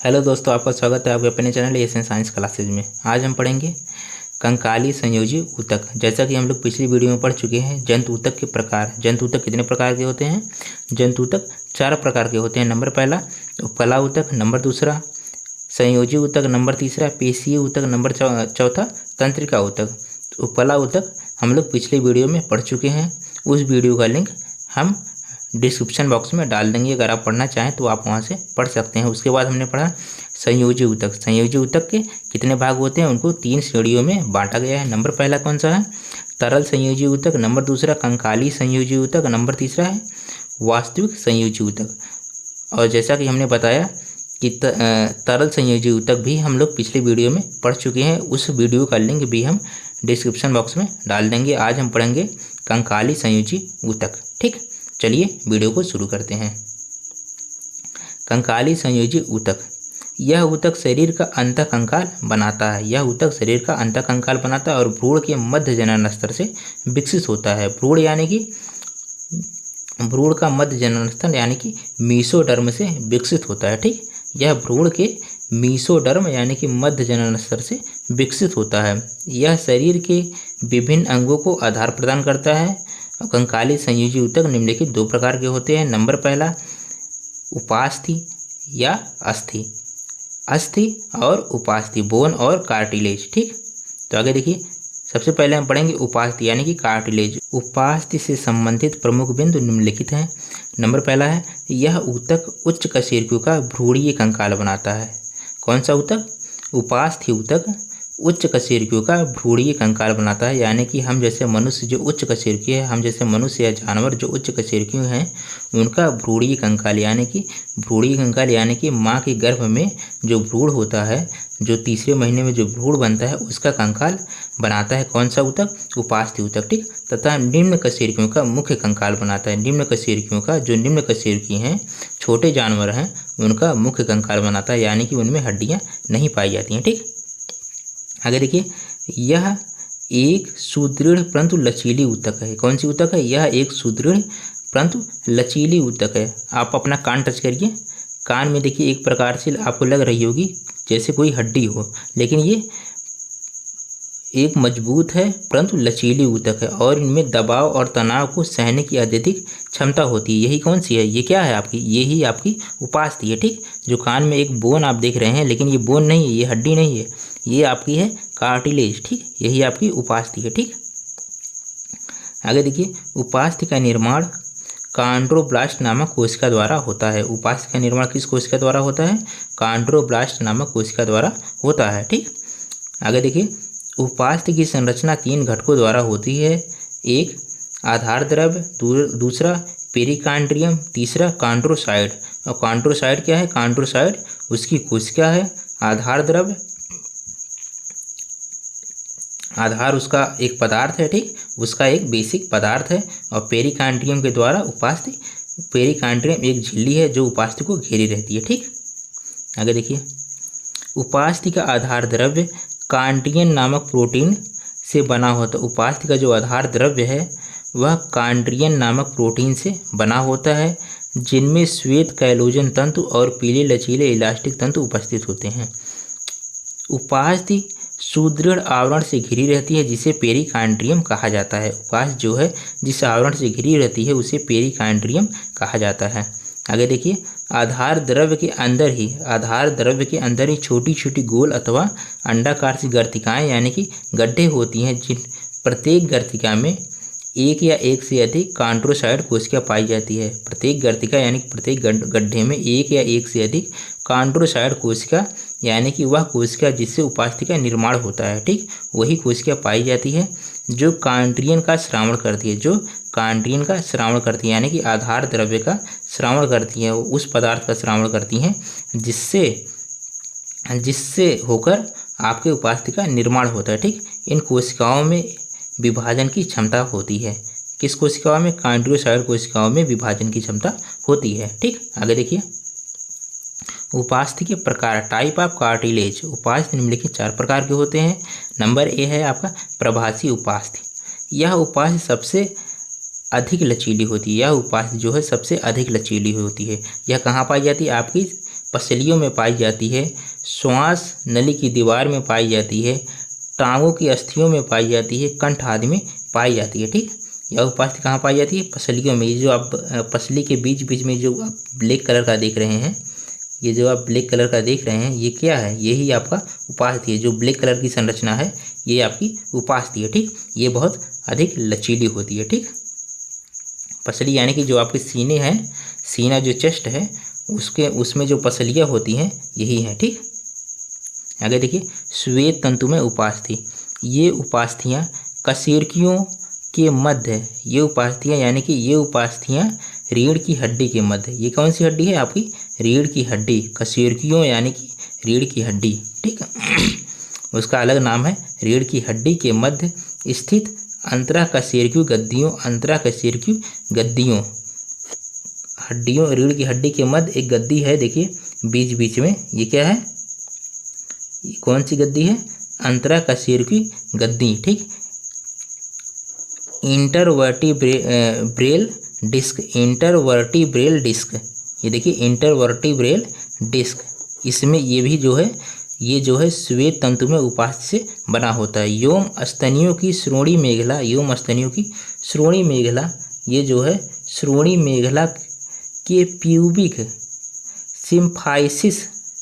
Hello दोस्तों, आपका स्वागत है आपके अपने चैनल एशियन साइंस क्लासेज में। आज हम पढ़ेंगे कंकाली संयोजी ऊतक। जैसा कि हम लोग पिछली वीडियो में पढ़ चुके हैं जंतु ऊतक के प्रकार। जंतु ऊतक कितने प्रकार के होते हैं? जंतु ऊतक 4 प्रकार के होते हैं। नंबर पहला उपकला ऊतक, नंबर दूसरा संयोजी ऊतक, नंबर तीसरा पेशीय ऊतक, नंबर चौथा तंत्रिका ऊतक। उपकला ऊतक हम लोग पिछले वीडियो में पढ़ चुके हैं। उस वीडियो का लिंक हम डिस्क्रिप्शन बॉक्स में डाल देंगे, अगर आप पढ़ना चाहें तो आप वहां से पढ़ सकते हैं। उसके बाद हमने पढ़ा संयोजी ऊतक। संयोजी ऊतक के कितने भाग होते हैं? उनको 3 श्रेणियों में बांटा गया है। नंबर पहला कौन सा है? तरल संयोजी ऊतक, नंबर दूसरा कंकाली संयोजी ऊतक, नंबर तीसरा है वास्तविक संयोजी ऊतक। और जैसा कि हमने बताया कि तरल संयोजी ऊतक भी हम लोग पिछले वीडियो में पढ़ चुके हैं। उस वीडियो का लिंक भी हम डिस्क्रिप्शन बॉक्स में डाल देंगे। आज हम पढ़ेंगे कंकाली संयोजी ऊतक। ठीक, चलिए वीडियो को शुरू करते हैं। कंकाली संयोजी ऊतक, यह ऊतक शरीर का अंतःकंकाल बनाता है। यह ऊतक शरीर का अंतःकंकाल बनाता है और भ्रूण के मध्य जनन स्तर से विकसित होता है। भ्रूण यानी कि भ्रूण का मध्य जनन स्तर यानी कि मीसोडर्म से विकसित होता है। ठीक, यह भ्रूण के मीसोडर्म यानी कि मध्य जनन स्तर से विकसित होता है। यह शरीर के विभिन्न अंगों को आधार प्रदान करता है। कंकाली संयोजी ऊतक निम्नलिखित 2 प्रकार के होते हैं। नंबर पहला उपास्थि या अस्थि। अस्थि और उपास्थि, बोन और कार्टिलेज। ठीक, तो आगे देखिए, सबसे पहले हम पढ़ेंगे उपास्थि यानी कि कार्टिलेज। उपास्थि से संबंधित प्रमुख बिंदु निम्नलिखित हैं। नंबर पहला है यह ऊतक उच्च कशेरुकियों का भ्रूणीय कंकाल बनाता है। कौन सा ऊतक? उपास्थि ऊतक उच्च कशेरुकियों का भ्रूणीय कंकाल बनाता है। यानी कि हम जैसे मनुष्य जो उच्च कशेरुकी है, हम जैसे मनुष्य या जानवर जो उच्च कशेरुकी हैं, उनका भ्रूणीय कंकाल यानी कि माँ के गर्भ में जो भ्रूण होता है, जो तीसरे महीने में जो भ्रूण बनता है, उसका कंकाल बनाता है कौन सा ऊतक? उपास्थि ऊतक। ठीक, तथा निम्न कशेरुकियों का मुख्य कंकाल बनाता है। निम्न कशेरुकियों का, जो निम्न कशेरुकी हैं, छोटे जानवर हैं, उनका मुख्य कंकाल बनाता है, यानी कि उनमें हड्डियाँ नहीं पाई जाती हैं। ठीक, आगे देखिए, यह एक सुदृढ़ परंतु लचीली ऊतक है। कौन सी ऊतक है? यह एक सुदृढ़ परंतु लचीली ऊतक है। आप अपना कान टच करिए, कान में देखिए एक प्रकार से आपको लग रही होगी जैसे कोई हड्डी हो, लेकिन ये एक मजबूत है परंतु लचीली ऊतक है और इनमें दबाव और तनाव को सहने की अत्यधिक क्षमता होती है। यही कौन सी है? ये क्या है आपकी? यही आपकी उपास्थि है। ठीक, जो कान में एक बोन आप देख रहे हैं, लेकिन ये बोन नहीं है, ये हड्डी नहीं है, ये आपकी है कार्टिलेज। ठीक, यही आपकी उपास्थि है। ठीक, आगे देखिए, उपास्थि का निर्माण कॉन्ड्रोब्लास्ट नामक कोशिका द्वारा होता है। उपास्थि का निर्माण किस कोशिका द्वारा होता है? कॉन्ड्रोब्लास्ट नामक कोशिका द्वारा होता है। ठीक, आगे देखिए, उपास्थि की संरचना 3 घटकों द्वारा होती है। एक आधार द्रव्य, दूसरा पेरिकांड्रियम, तीसरा कॉन्ड्रोसाइट। और कॉन्ड्रोसाइट क्या है? कॉन्ड्रोसाइट उसकी कोशिका है। आधार द्रव्य, आधार उसका एक पदार्थ है। ठीक, उसका एक बेसिक पदार्थ है। और पेरिकांड्रियम के द्वारा उपास्थि, पेरिकांड्रियम एक झिल्ली है जो उपास्थि को घेरी रहती है। ठीक, आगे देखिए, उपास्थि का आधार द्रव्य कांड्रियन नामक प्रोटीन से बना होता है। उपास्थि का जो आधार द्रव्य है वह कांड्रियन नामक प्रोटीन से बना होता है, जिनमें श्वेत कैलोजन तंतु और पीले लचीले इलास्टिक तंतु उपस्थित होते हैं। उपास्थि सुदृढ़ आवरण से घिरी रहती है, जिसे पेरिकांड्रियम कहा जाता है। उपास्थि जो है जिस आवरण से घिरी रहती है उसे पेरिकांड्रियम कहा जाता है। आगे देखिए, आधार द्रव्य के अंदर ही छोटी छोटी गोल अथवा अंडाकार सी गर्तिकाएं यानी कि गड्ढे होती हैं, जिन प्रत्येक गर्तिका में एक या एक से अधिक कॉन्ड्रोसाइट कोशिका पाई जाती है। प्रत्येक गर्तिका यानी कि प्रत्येक गड्ढे में एक या एक से अधिक कॉन्ड्रोसाइट कोशिका यानी कि वह कोशिका जिससे उपास्थि का निर्माण होता है। ठीक, वही कोशिका पाई जाती है जो कांड्रियन का श्रावण करती है, यानी कि आधार द्रव्य का श्रावण करती है, उस पदार्थ का श्रावण करती हैं जिससे होकर आपके उपास्थि का निर्माण होता है। ठीक, इन कोशिकाओं में विभाजन की क्षमता होती है। किस कोशिकाओं में? कॉन्ड्रोसाइट कोशिकाओं में विभाजन की क्षमता होती है। ठीक, आगे देखिए, उपास्थि के प्रकार, टाइप ऑफ कार्टिलेज। उपास्थि निम्नलिखित 4 प्रकार के होते हैं। नंबर ए है आपका प्रभासी उपास्थि। यह उपास्थि सबसे अधिक लचीली होती है। यह उपास्थि जो है सबसे अधिक लचीली होती है। यह कहाँ पाई जाती है? आपकी पसलियों में पाई जाती है, श्वास नली की दीवार में पाई जाती है, टांगों की अस्थियों में पाई जाती है, कंठ आदि में पाई जाती है। ठीक, यह उपास्थि कहाँ पाई जाती है? पसलियों में। ये जो आप पसली के बीच बीच में जो आप ब्लैक कलर का देख रहे हैं, ये जो आप ब्लैक कलर का देख रहे हैं, ये क्या है? यही आपका उपास्थि है। जो ब्लैक कलर की संरचना है ये आपकी उपास्थि है। ठीक, ये बहुत अधिक लचीली होती है। ठीक, पसली यानी कि जो आपके सीने हैं, सीना जो चेस्ट है उसमें जो पसलियाँ होती हैं यही हैं। ठीक, आगे देखिए, श्वेत तंतु में उपास्थि। ये उपास्थियाँ कशेरुकियों के मध्य, ये उपास्थियाँ यानी कि ये उपास्थियाँ रीढ़ की हड्डी के मध्य, ये कौन सी हड्डी है? आपकी रीढ़ की हड्डी। कशेरुकियों यानी कि रीढ़ की हड्डी। ठीक है, उसका अलग नाम है रीढ़ की हड्डी के मध्य स्थित अंतराकशेरुकी गद्दियों, अंतराकशेरुकी गद्दियों, हड्डियों, रीढ़ की हड्डी के मध्य एक गद्दी है। देखिए बीच बीच में, ये क्या है? ये कौन सी गद्दी है? अंतराकशेरुकी गद्दी। ठीक, इंटरवर्टिब्रेल डिस्क, इंटरवर्टिब्रेल डिस्क, ये देखिए इंटरवर्टिब्रेल डिस्क, इसमें ये भी जो है, ये जो है श्वेत तंतु में उपास्थि से बना होता है। योम स्तनियों की श्रोणि मेखला, योम स्तनियों की श्रोणि मेखला, ये जो है श्रोणि मेखला के प्यूबिक सिम्फाइसिस,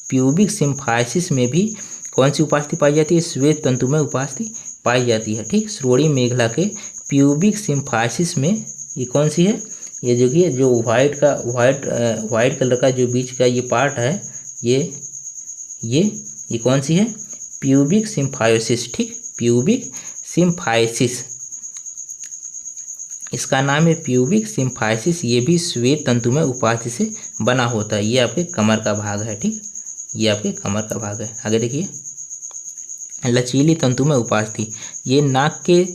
प्यूबिक सिम्फाइसिस में भी कौन सी उपास्थि पाई जाती है? श्वेत तंतु में उपास्थि पाई जाती है। ठीक, श्रोणि मेखला के प्यूबिक सिम्फाइसिस में ये कौन सी है? ये जो कि जो वाइट कलर का जो बीच का ये पार्ट है, ये कौन सी है? Pubic symphysis. ठीक, प्यूबिक सिम्फाइसिस, इसका नाम है प्यूबिक सिम्फाइसिस। ये भी श्वेत तंतु में उपास्थि से बना होता है। ये आपके कमर का भाग है। ठीक, ये आपके कमर का भाग है। आगे देखिए, लचीली तंतु में उपास्थि। ये नाक के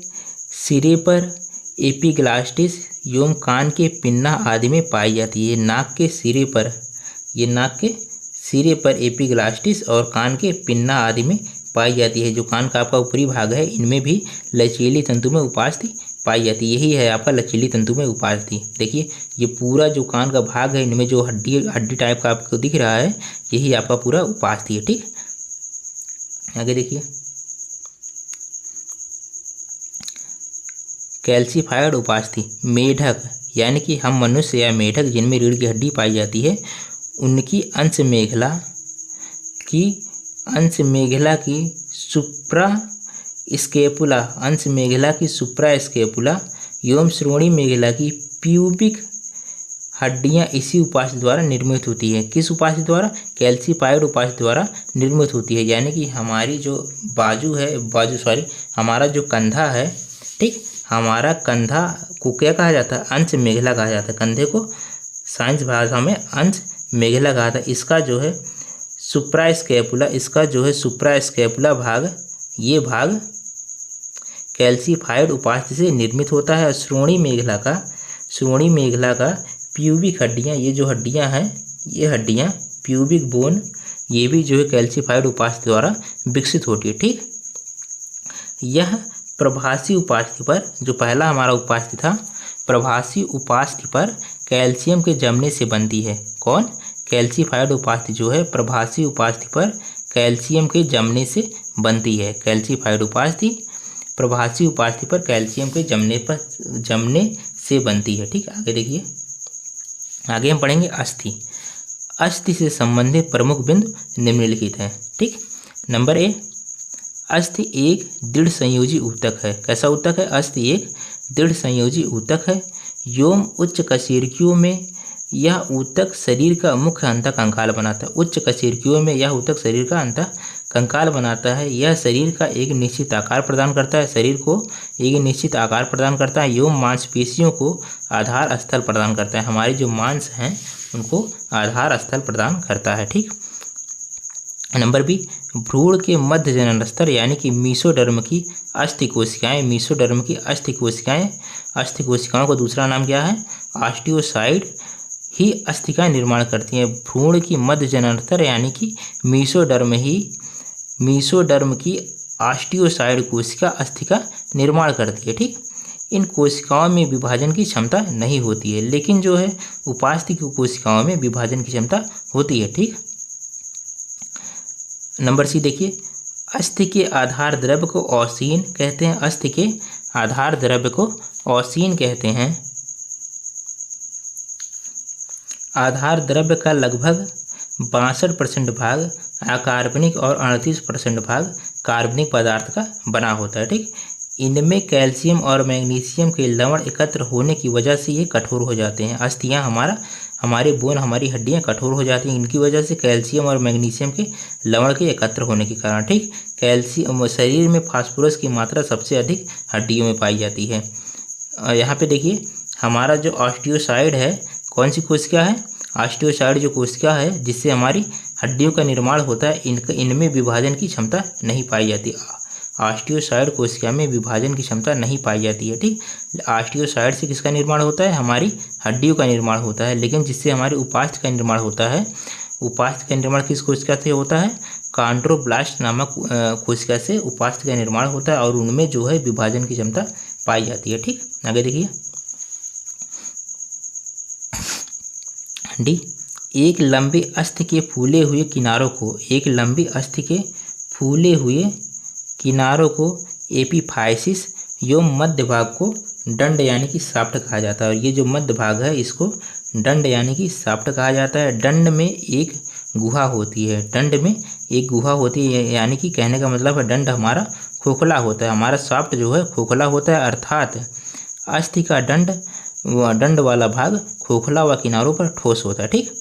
सिरे पर एपिग्लास्टिस एवं कान के पिन्ना आदि में पाई जाती है। नाक के सिरे पर, ये नाक के सिरे पर एपिग्लास्टिस और कान के पिन्ना आदि में पाई जाती है। जो कान का आपका ऊपरी भाग है, इनमें भी लचीली तंतु में उपास्थि पाई जाती है। यही है आपका लचीली तंतु में उपास्थि। देखिए ये पूरा जो कान का भाग है, इनमें जो हड्डी टाइप का आपको दिख रहा है, यही आपका पूरा उपास्थि है। ठीक, आगे देखिए, कैल्सीफाइड उपास्थि। मेढक यानी कि हम मनुष्य या मेढक जिनमें रीढ़ की हड्डी पाई जाती है, उनकी अंश मेखला की सुप्रा स्केपुला, अंश मेखला की सुप्रा स्केपुला एवं श्रोणि मेखला की प्यूबिक हड्डियां इसी उपास्थि द्वारा निर्मित होती है। किस उपास्थि द्वारा? कैल्सीफाइड उपास्थि द्वारा निर्मित होती है। यानी कि हमारी जो हमारा जो कंधा है, ठीक, हमारा कंधा को क्या कहा जाता है? अंश मेखला कहा जाता है। कंधे को साइंस भाषा में अंश मेखला कहा जाता है। इसका जो है सुप्रास्कैपुला, इसका जो है सुप्रास्कैपुला भाग, ये भाग कैल्सीफाइड उपास्थि से निर्मित होता है। श्रोणि मेखला का प्यूबिक हड्डियाँ, ये जो हड्डियाँ हैं, ये हड्डियाँ प्यूबिक बोन, ये भी जो है कैल्सीफाइड उपास्थि द्वारा विकसित होती है। ठीक, यह प्रभासी उपास्थि पर, जो पहला हमारा उपास्थि था, प्रभासी उपास्थि पर कैल्शियम के जमने से बनती है। कौन? कैल्सीफाइड उपास्थि जो है प्रभासी उपास्थि पर कैल्शियम के जमने से बनती है। कैल्सीफाइड उपास्थि प्रभासी उपास्थि पर कैल्शियम के जमने से बनती है। ठीक, आगे देखिए, आगे हम पढ़ेंगे अस्थि। अस्थि से संबंधित प्रमुख बिंदु निम्नलिखित हैं। ठीक, नंबर ए, अस्थि एक दृढ़ संयोजी ऊतक है। कैसा ऊतक है? अस्थि एक दृढ़ संयोजी ऊतक है। योम उच्च कशेरुकियों में यह ऊतक शरीर का मुख्य अंतःकंकाल बनाता है। उच्च कशेरुकियों में यह ऊतक शरीर का अंतःकंकाल बनाता है। यह शरीर का एक निश्चित आकार प्रदान करता है, शरीर को एक निश्चित आकार प्रदान करता है। योम मांसपेशियों को आधार स्थल प्रदान करता है। हमारे जो मांस हैं उनको आधार स्थल प्रदान करता है। ठीक, नंबर बी, भ्रूण के मध्य जनन स्तर यानी कि मीसोडर्म की अस्थि कोशिकाएं, मीसोडर्म की अस्थि कोशिकाओं का दूसरा नाम क्या है? ऑस्टियोसाइड ही अस्थि का निर्माण करती हैं। भ्रूण की मध्य जनन स्तर यानी कि मीसोडर्म की ऑस्टियोसाइड कोशिका अस्थि का निर्माण करती है। ठीक, इन कोशिकाओं में विभाजन की क्षमता नहीं होती है, लेकिन जो है उपास्थि की कोशिकाओं में विभाजन की क्षमता होती है। ठीक, नंबर सी देखिए, अस्थि के आधार द्रव्य को औसीन कहते हैं। अस्थि के आधार द्रव्य को औसीन कहते हैं। आधार द्रव्य का लगभग 62% भाग अकार्बनिक और 38% भाग कार्बनिक पदार्थ का बना होता है। ठीक, इनमें कैल्शियम और मैग्नीशियम के लवण एकत्र होने की वजह से ये कठोर हो जाते हैं। अस्थियाँ हमारे बोन, हमारी हड्डियाँ कठोर हो जाती हैं इनकी वजह से, कैल्शियम और मैग्नीशियम के लवण के एकत्र होने के कारण। ठीक, कैल्शियम, शरीर में फास्फोरस की मात्रा सबसे अधिक हड्डियों में पाई जाती है। यहाँ पे देखिए, हमारा जो ऑस्टियोसाइड है, कौन सी कोशिका है? ऑस्टियोसाइड जो कोशिका है जिससे हमारी हड्डियों का निर्माण होता है, इनमें विभाजन की क्षमता नहीं पाई जाती। ऑस्टियोसाइड कोशिका में विभाजन की क्षमता नहीं पाई जाती है। ठीक, ऑस्टियोसाइड से किसका निर्माण होता है? हमारी हड्डियों का निर्माण होता है। लेकिन जिससे हमारे उपास्थि का निर्माण होता है, उपास्थि का निर्माण किस कोशिका से होता है? कॉन्ड्रोब्लास्ट नामक कोशिका से उपास्थि का निर्माण होता है और उनमें जो है विभाजन की क्षमता पाई जाती है। ठीक, आगे देखिए, डी, एक लंबे अस्थि के फूले हुए किनारों को, एक लंबी अस्थि के फूले हुए किनारों को एपीफाइसिस एवं मध्य भाग को दंड यानी कि साफ्ट कहा जाता है। और ये जो मध्य भाग है इसको दंड यानी कि साफ्ट कहा जाता है। दंड में एक गुहा होती है, दंड में एक गुहा होती है, यानी कि कहने का मतलब है दंड हमारा खोखला होता है, हमारा साफ्ट जो है खोखला होता है, अर्थात अस्थि का दंड वाला भाग खोखला व किनारों पर ठोस होता है। ठीक,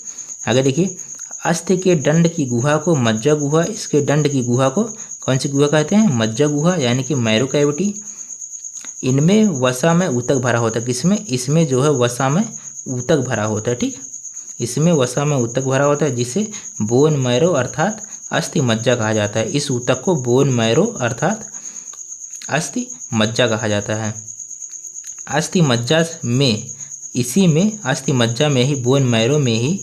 आगे देखिए, अस्थि के दंड की गुहा को मज्जा गुहा, इसके दंड की गुहा को कौन सी गुहा कहते हैं? मज्जा गुहा यानी कि मैरो कैविटी। इनमें वसा में ऊतक भरा होता है। किसमें? इसमें जो है वसा में ऊतक भरा होता है। ठीक, इसमें वसा में ऊतक भरा होता है जिसे बोन मैरो अर्थात अस्थि मज्जा कहा जाता है। इस ऊतक को बोन मैरो अर्थात अस्थि मज्जा कहा जाता है। अस्थि मज्जा में, इसी में अस्थि मज्जा में ही, बोन मैरो में ही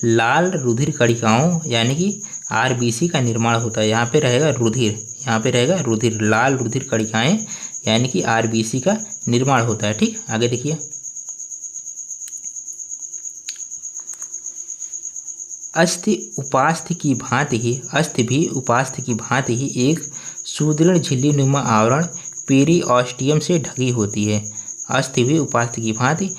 लाल रुधिर कणिकाओं यानी कि आरबीसी का निर्माण होता है। यहाँ पे रहेगा रुधिर, यहाँ पे रहेगा रुधिर, लाल रुधिर कणिकाएं यानी कि आरबीसी का निर्माण होता है। ठीक, आगे देखिए, अस्थि उपास्थि की भांति ही, अस्थि भी उपास्थि की भांति ही एक सुदृढ़ झिल्ली नुमा आवरण पेरिओस्टियम से ढकी होती है। अस्थि भी उपास्थि की भांति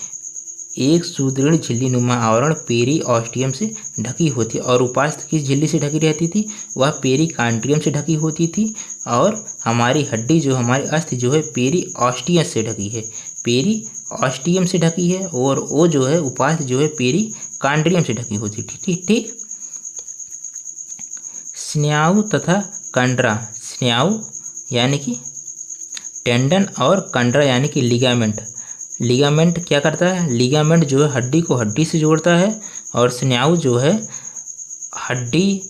एक सुदृढ़ झिल्ली नुमा आवरण पेरिओस्टियम से ढकी होती है। और उपास्थि किस झिल्ली से ढकी रहती थी? वह पेरिकांड्रियम से ढकी होती थी। और हमारी हड्डी जो, हमारी अस्थि जो है पेरिओस्टियम से ढकी है, पेरिओस्टियम से ढकी है, और वो जो है उपास्थि जो है पेरिकांड्रियम से ढकी होती है। ठीक ठीक, स्नायु तथा कंडरा, स्नायु यानी कि टेंडन और कंडरा यानी कि लिगामेंट। लिगामेंट क्या करता है? लिगामेंट जो है हड्डी को हड्डी से जोड़ता है, और स्नायु जो है हड्डी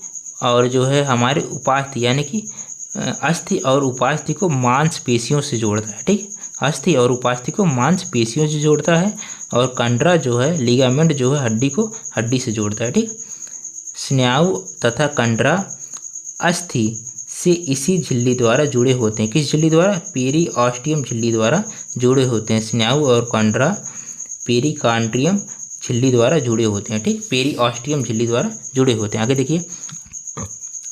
और जो है हमारे उपास्थि यानी कि अस्थि और उपास्थि को मांसपेशियों से जोड़ता है। ठीक, अस्थि और उपास्थि को मांसपेशियों से जोड़ता है, और कंडरा जो है, लिगामेंट जो है हड्डी को हड्डी से जोड़ता है। ठीक, स्नायु तथा कंडरा अस्थि से इसी झिल्ली द्वारा जुड़े होते हैं। किस झिल्ली द्वारा? पेरिओस्टियम झिल्ली द्वारा जुड़े होते हैं। स्नायु और कंडरा पेरिकांड्रियम झिल्ली द्वारा जुड़े होते हैं। ठीक, पेरिओस्टियम झिल्ली द्वारा जुड़े होते हैं। आगे देखिए,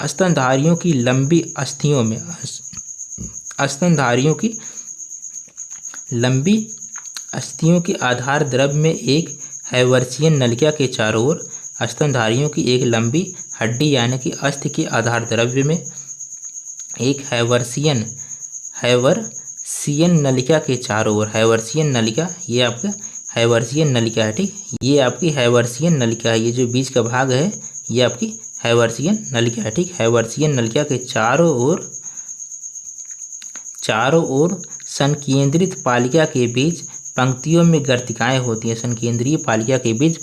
स्तनधारियों की लंबी अस्थियों में, स्तनधारियों की लंबी अस्थियों के आधार द्रव्य में एक हैवर्सियन नलिका के चारों ओर, स्तनधारियों की एक लंबी हड्डी यानी कि अस्थि के आधार द्रव्य में एक हैवर्सियन नलिका के चारों ओर, हैवर्सियन नलिका, ये आपका हैवर्सियन नलिका है। ठीक, ये आपकी हैवर्सियन नलिका है, ये जो बीच का भाग है ये आपकी हैवर्सियन नलिका है। ठीक, हैवर्सियन नलिका के चारों ओर संकेंद्रित पालिका के बीच पंक्तियों में गर्तिकाएं होती हैं। संकेंद्रीय पालिका के बीच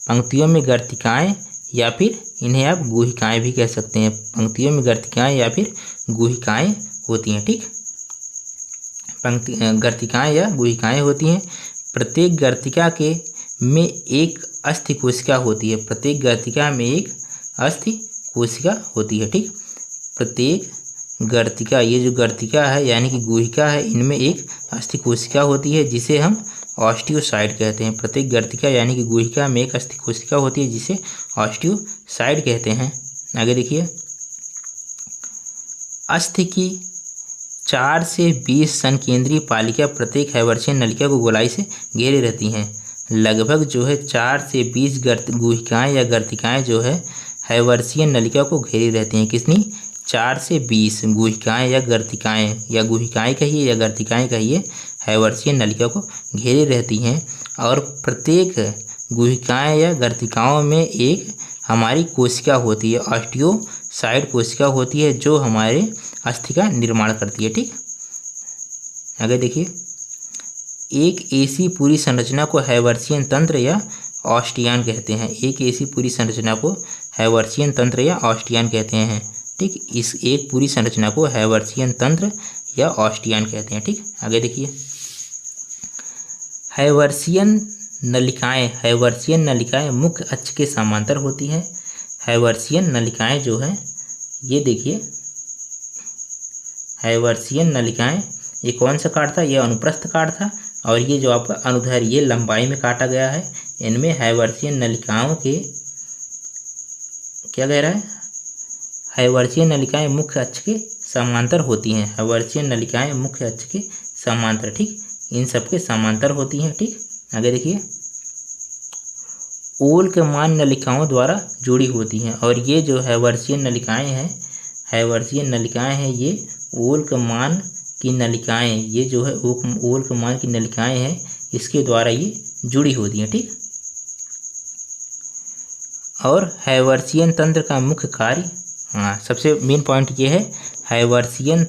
पंक्तियों में गर्तिकाएं, या फिर इन्हें आप गुहिकाएं भी कह सकते हैं। पंक्तियों में गर्तिकाएं या फिर गुहिकाएं होती हैं। ठीक, गर्तिकाएं या गुहिकाएं होती हैं। प्रत्येक गर्तिका के में एक अस्थि कोशिका होती है। प्रत्येक गर्तिका में एक अस्थि कोशिका होती है। ठीक, प्रत्येक गर्तिका, ये जो गर्तिका है यानी कि गुहिका है, इनमें एक अस्थि कोशिका होती है जिसे हम ऑस्टियोसाइड कहते हैं। प्रत्येक गर्तिका यानी कि गुहिका में एक अस्थि कोशिका होती है जिसे ऑस्टियोसाइड कहते हैं। आगे देखिए, अस्थि की 4 से 20 संकेंद्रीय पालिका प्रत्येक हैवर्सियन नलिका को गोलाई से घेरे रहती हैं। लगभग जो है 4 से 20 गुहिकाएँ या गर्तिकाएँ जो है हैवर्सियन नलिका को घेरी रहती हैं। कितनी? 4 से 20 गुहिकाएँ या गर्तिकाएँ, या गुहिकाएँ कहिए या गर्तिकाएँ कहिए, हैवर्सियन नलिका को घेरे रहती हैं। और प्रत्येक गुहिकाएँ या गर्तिकाओं में एक हमारी कोशिका होती है, ऑस्टियोसाइड कोशिका होती है, जो हमारे अस्थि का निर्माण करती है। ठीक, आगे देखिए, एक ऐसी पूरी संरचना को हैवर्सियन तंत्र या ऑस्टियन कहते हैं। एक ऐसी पूरी संरचना को हैवर्सियन तंत्र या ऑस्टियन कहते हैं। ठीक, इस एक पूरी संरचना को हैवर्सियन तंत्र या ऑस्टियन कहते हैं। ठीक, आगे देखिए, हैवर्सियन नलिकाएं मुख्य अक्ष के समांतर होती हैं। हैवर्सियन नलिकाएं जो है, ये देखिए, हैवर्सियन नलिकाएं, ये कौन सा काट था? ये अनुप्रस्थ काट था, और ये जो आपका अनुदैर्घ्य, ये लंबाई में काटा गया है। इनमें हैवर्सियन नलिकाओं के क्या कह रहा है? हैवर्सियन नलिकाएं मुख्य अक्ष के समांतर होती हैं। हैवर्सियन नलिकाएं मुख्य अक्ष के समांतर, ठीक, इन सब के समांतर होती हैं। ठीक, आगे देखिए, ओल्कमान नलिकाओं द्वारा जुड़ी होती हैं। और ये जो हैवर्सियन नलिकाएं हैं, ये ओल्कमान की नलिकाएं, ये जो है ओल्कमान की नलिकाएं हैं, इसके द्वारा ये जुड़ी होती हैं। ठीक, और हैवर्सियन तंत्र का मुख्य कार्य, सबसे मेन पॉइंट ये है, हैवर्सियन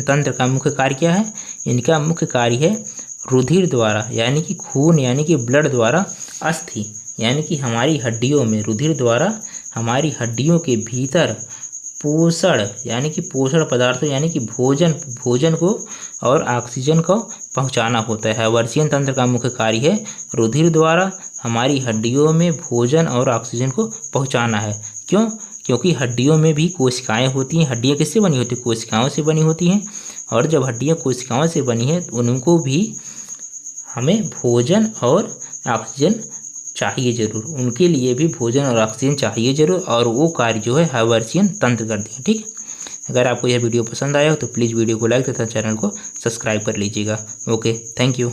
तंत्र का मुख्य कार्य क्या है? इनका मुख्य कार्य है रुधिर द्वारा, यानी कि खून, यानी कि ब्लड द्वारा अस्थि, यानी कि हमारी हड्डियों में, रुधिर द्वारा हमारी हड्डियों के भीतर पोषण, यानी कि पोषण पदार्थों, यानी कि भोजन को और ऑक्सीजन को पहुंचाना होता है। हैवर्सियन तंत्र का मुख्य कार्य है रुधिर द्वारा हमारी हड्डियों में भोजन और ऑक्सीजन को पहुंचाना है। क्यों? क्योंकि हड्डियों में भी कोशिकाएं होती हैं। हड्डियां किससे बनी होती हैं? कोशिकाओं से बनी होती हैं। और जब हड्डियां कोशिकाओं से बनी हैं तो उनको भी हमें भोजन और ऑक्सीजन चाहिए जरूर, उनके लिए भी भोजन और ऑक्सीजन चाहिए जरूर, और वो कार्य जो है हैवर्सियन तंत्र करते हैं। ठीक, अगर आपको यह वीडियो पसंद आया हो तो प्लीज़ वीडियो को लाइक तथा चैनल को सब्सक्राइब कर लीजिएगा। Okay, thank you.